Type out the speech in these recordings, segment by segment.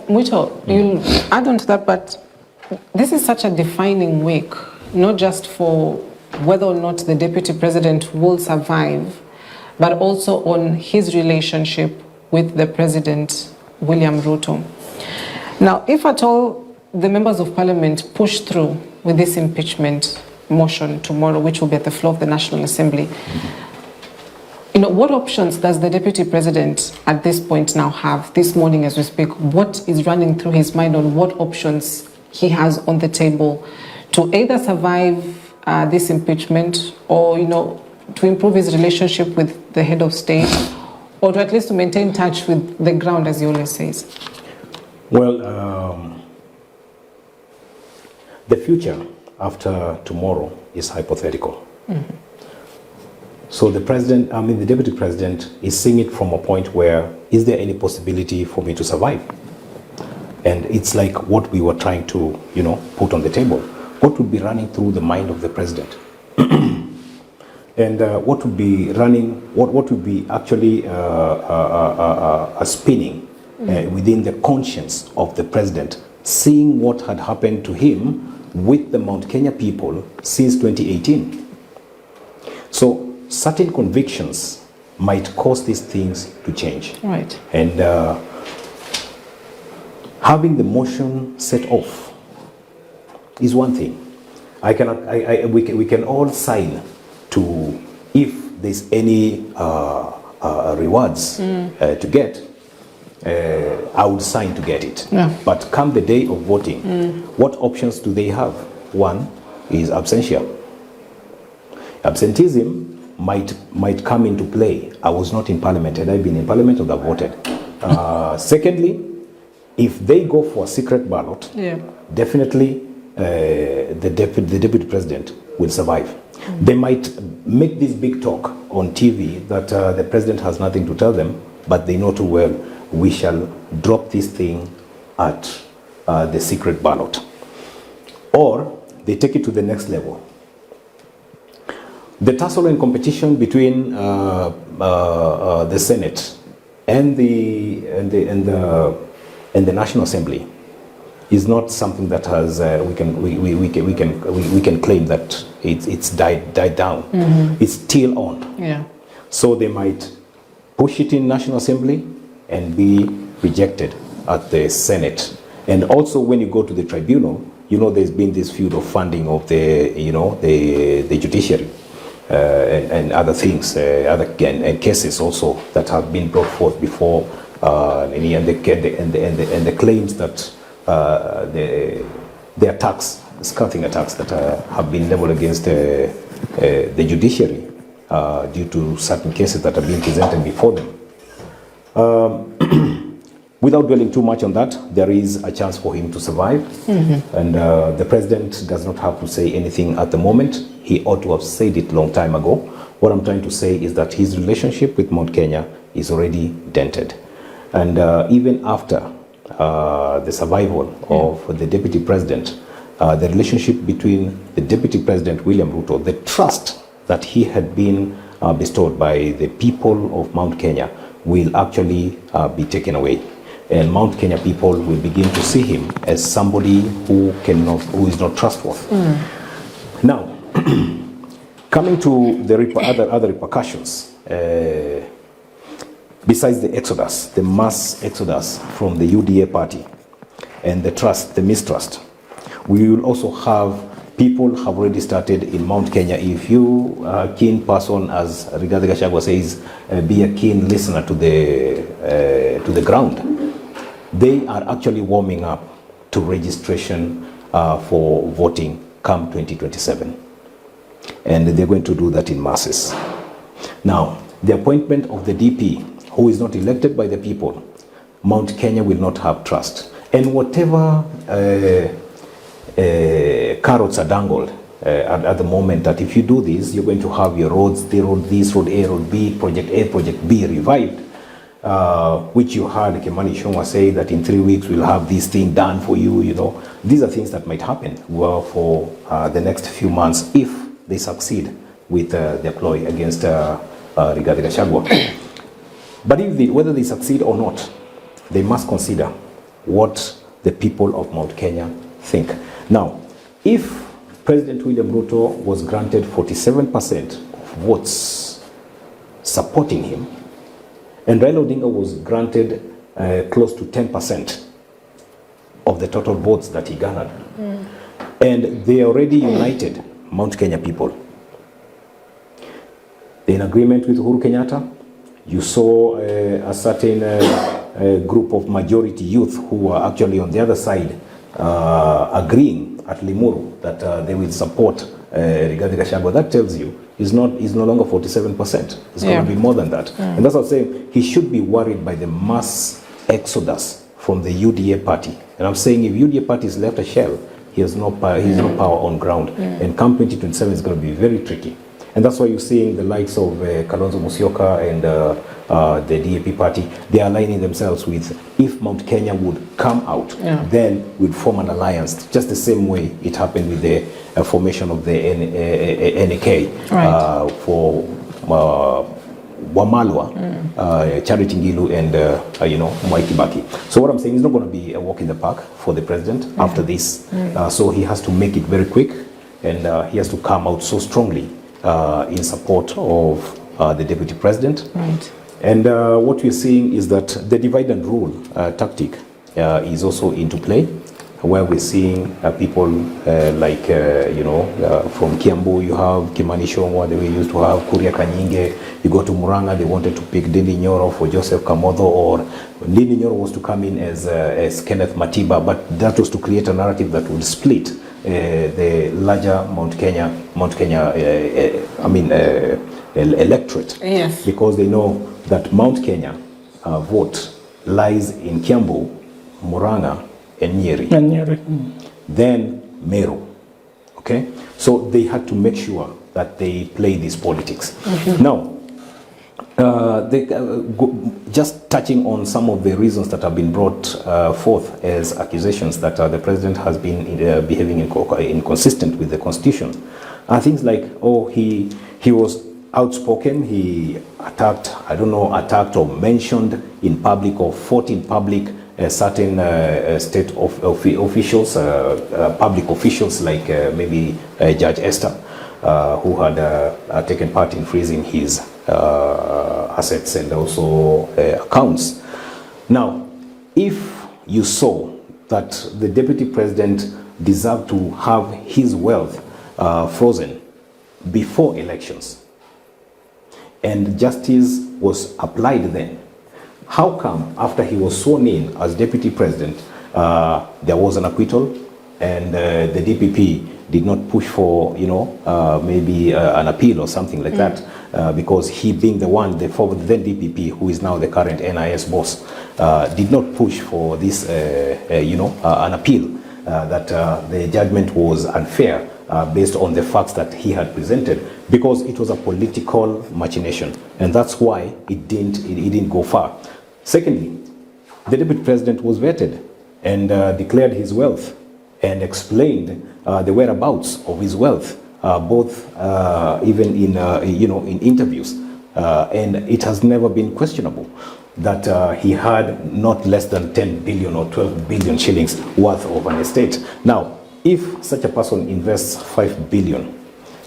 Mucho, you'll add on to that, but this is such a defining week, not just for whether or not the deputy president will survive, but also on his relationship with the president, William Ruto. Now, if at all the members of parliament push through with this impeachment motion tomorrow, which will be at the floor of the National Assembly, what options does the deputy president at this point now have, this morning as we speak? What is running through his mind on what options he has on the table to either survive this impeachment or, to improve his relationship with the head of state, or to at least to maintain touch with the ground, as he always says? Well, the future after tomorrow is hypothetical. Mm-hmm. So the deputy president is seeing it from a point where, is there any possibility for me to survive? And it's like what we were trying to, put on the table. What would be running through the mind of the president? And what would be running, what would be actually spinning within the conscience of the president, seeing what had happened to him with the Mount Kenya people since 2018. So certain convictions might cause these things to change. Right. And having the motion set off is one thing. We can all sign to, if there's any rewards to get, I would sign to get it. Yeah. But come the day of voting, what options do they have? One is absentia. Absenteeism might come into play. I was not in parliament. Had I been in parliament, I would have voted. Secondly, if they go for a secret ballot, definitely the deputy president will survive. They might make this big talk on TV that the president has nothing to tell them, but they know too well we shall drop this thing at the secret ballot. Or they take it to the next level. The tussle and competition between the Senate and the National Assembly is not something that has we can claim that it's died down. Mm-hmm. It's still on. Yeah. So they might push it in National Assembly and be rejected at the Senate. And also when you go to the tribunal, there's been this feud of funding of the judiciary and other things, and cases also that have been brought forth before, and the claims that the attacks, scathing attacks that have been leveled against the judiciary due to certain cases that are being presented before them. Without dwelling too much on that, there is a chance for him to survive. Mm-hmm. And the president does not have to say anything at the moment. He ought to have said it long time ago. What I'm trying to say is that his relationship with Mount Kenya is already dented. And even after the survival of the deputy president, the relationship between the deputy president, William Ruto, the trust that he had been bestowed by the people of Mount Kenya will actually be taken away. And Mount Kenya people will begin to see him as somebody who is not trustworthy. Now, coming to the other repercussions, besides the exodus, the mass exodus from the UDA party and the mistrust, we will also have people have already started in Mount Kenya. If you are a keen person, as GACHAGUA says, be a keen listener to the ground, they are actually warming up to registration for voting come 2027. And they're going to do that in masses. Now, the appointment of the DP, who is not elected by the people, Mount Kenya will not have trust. And whatever carrots are dangled at the moment, that if you do this, you're going to have your roads, the road this, road A, road B, project A, project B revived, which you heard Kimani Ichung'wah say that in 3 weeks we'll have this thing done for you, These are things that might happen for the next few months if they succeed with their ploy against GACHAGUA. But whether they succeed or not, they must consider what the people of Mount Kenya think. Now, if President William Ruto was granted 47% of votes supporting him, and Raila Odinga was granted close to 10% of the total votes that he garnered, and they already united Mount Kenya people. They're in agreement with Uhuru Kenyatta. You saw a certain group of majority youth who were actually on the other side agreeing at Limuru that they will support Rigathi Gachagua. That tells you it's no longer 47%. It's going to be more than that. And that's what I'm saying. He should be worried by the mass exodus from the UDA party. And I'm saying if UDA party is left a shell, he has no power, he has no power on ground. And come 2027 is going to be very tricky. And that's why you're seeing the likes of Kalonzo Musyoka and the DAP party, they are aligning themselves with, if Mount Kenya would come out, then we'd form an alliance, just the same way it happened with the formation of the NAK for Wamalwa, Charity Ngilu, and Mwai Kibaki. So what I'm saying is not going to be a walk in the park for the president after this. So he has to make it very quick, and he has to come out so strongly in support of the deputy president. And what we're seeing is that the divide and rule tactic is also into play, where we're seeing people like, from Kiambu, you have Kimani Ichung'wah, they used to have Kuria Kanyinge. You go to Muranga, they wanted to pick Ndindi Nyoro for Joseph Kamotho, or Ndindi Nyoro was to come in as Kenneth Matiba, but that was to create a narrative that would split the larger Mount Kenya electorate. Yes. Because they know that Mount Kenya vote lies in Kiambu, Muranga, and Nyeri. Then Meru. Okay? So they had to make sure that they play this politics. Now, just touching on some of the reasons that have been brought forth as accusations that the president has been behaving inconsistent with the constitution, are things like, he was outspoken, he attacked or mentioned in public or fought in public certain state officials, public officials like maybe Judge Esther, who had taken part in freezing his assets and also accounts. Now, if you saw that the deputy president deserved to have his wealth frozen before elections, and justice was applied then, how come after he was sworn in as deputy president, there was an acquittal, and the DPP did not push for, maybe an appeal or something like that, because he being the then DPP, who is now the current NIS boss, did not push for this, an appeal, that the judgment was unfair based on the facts that he had presented, because it was a political machination, and that's why it didn't go far. Secondly, the deputy president was vetted and declared his wealth and explained the whereabouts of his wealth, both even in interviews, and it has never been questionable that he had not less than 10 billion or 12 billion shillings worth of an estate. Now, if such a person invests 5 billion,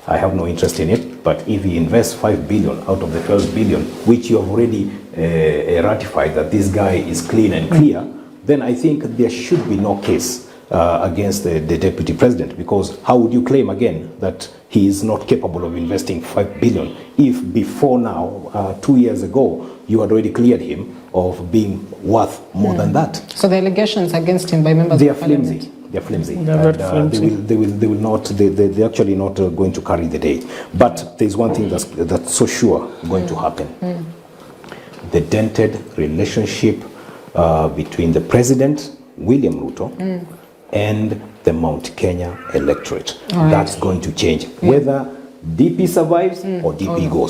I have no interest in it, but if he invests 5 billion out of the 12 billion, which you have already ratified that this guy is clean and clear, then I think there should be no case against the deputy president, because how would you claim again that he is not capable of investing 5 billion if before now, 2 years ago, you had already cleared him of being worth more than that? So the allegations against him by members of parliament, they're flimsy. They're actually not going to carry the day. But there's one thing that's so sure going to happen. The dented relationship between the president, William Ruto, and the Mount Kenya electorate. That's going to change, whether DP survives or DP goes.